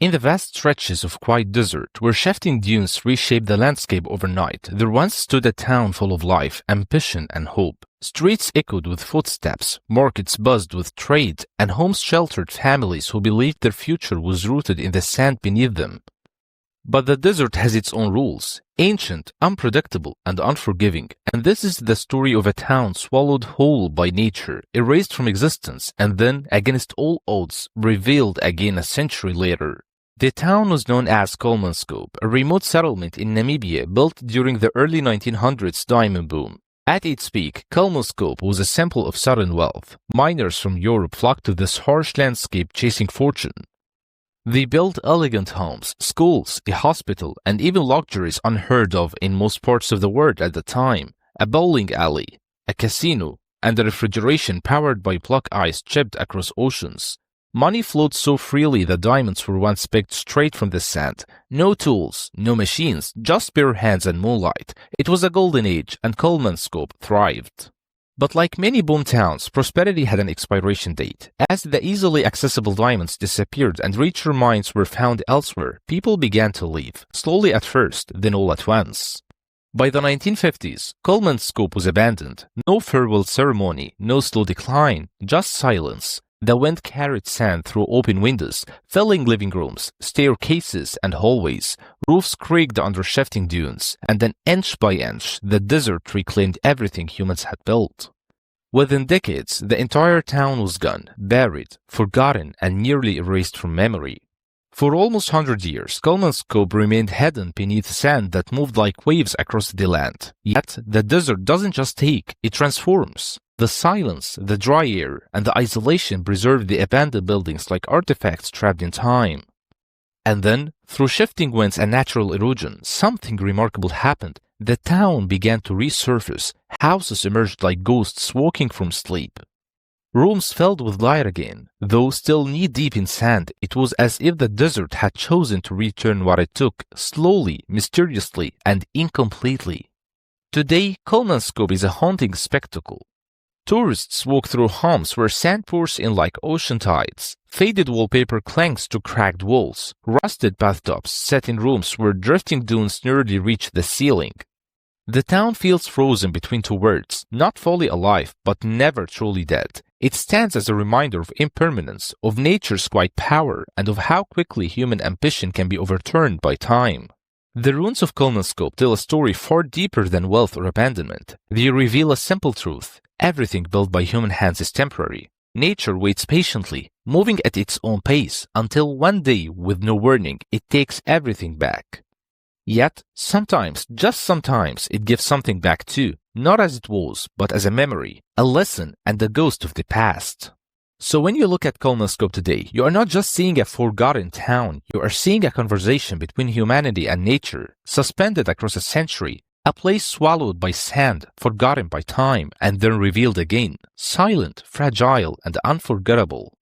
In the vast stretches of quiet desert, where shifting dunes reshaped the landscape overnight, there once stood a town full of life, ambition, and hope. Streets echoed with footsteps, markets buzzed with trade, and homes sheltered families who believed their future was rooted in the sand beneath them. But the desert has its own rules, ancient, unpredictable, and unforgiving, and this is the story of a town swallowed whole by nature, erased from existence, and then, against all odds, revealed again a century later. The town was known as Kulmanskop, a remote settlement in Namibia built during the early 1900s diamond boom. At its peak, Kulmanskop was a symbol of sudden wealth. Miners from Europe flocked to this harsh landscape chasing fortune. They built elegant homes, schools, a hospital, and even luxuries unheard of in most parts of the world at the time. A bowling alley, a casino, and a refrigeration powered by block ice chipped across oceans. Money flowed so freely that diamonds were once picked straight from the sand. No tools, no machines, just bare hands and moonlight. It was a golden age, and Kulmanskop thrived. But like many boom towns, prosperity had an expiration date. As the easily accessible diamonds disappeared and richer mines were found elsewhere, people began to leave, slowly at first, then all at once. By the 1950s, Kulmanskop was abandoned. No farewell ceremony, no slow decline, just silence. The wind carried sand through open windows, filling living rooms, staircases, and hallways. Roofs creaked under shifting dunes, and then inch by inch, the desert reclaimed everything humans had built. Within decades, the entire town was gone, buried, forgotten, and nearly erased from memory. For almost 100 years, Kulmanskop remained hidden beneath sand that moved like waves across the land. Yet, the desert doesn't just take, it transforms. The silence, the dry air, and the isolation preserved the abandoned buildings like artifacts trapped in time. And then, through shifting winds and natural erosion, something remarkable happened. The town began to resurface. Houses emerged like ghosts walking from sleep. Rooms filled with light again. Though still knee-deep in sand, it was as if the desert had chosen to return what it took, slowly, mysteriously, and incompletely. Today, Kulmanskop is a haunting spectacle. Tourists walk through homes where sand pours in like ocean tides. Faded wallpaper clangs to cracked walls. Rusted bathtubs set in rooms where drifting dunes nearly reach the ceiling. The town feels frozen between two worlds, not fully alive, but never truly dead. It stands as a reminder of impermanence, of nature's quiet power, and of how quickly human ambition can be overturned by time. The ruins of Kulmanskop tell a story far deeper than wealth or abandonment. They reveal a simple truth. Everything built by human hands is temporary. Nature waits patiently, moving at its own pace, until one day, with no warning, it takes everything back. Yet, sometimes, just sometimes, it gives something back too, not as it was, but as a memory, a lesson, and a ghost of the past. So when you look at Kulmanskop today, you are not just seeing a forgotten town, you are seeing a conversation between humanity and nature, suspended across a century, a place swallowed by sand, forgotten by time, and then revealed again, silent, fragile, and unforgettable.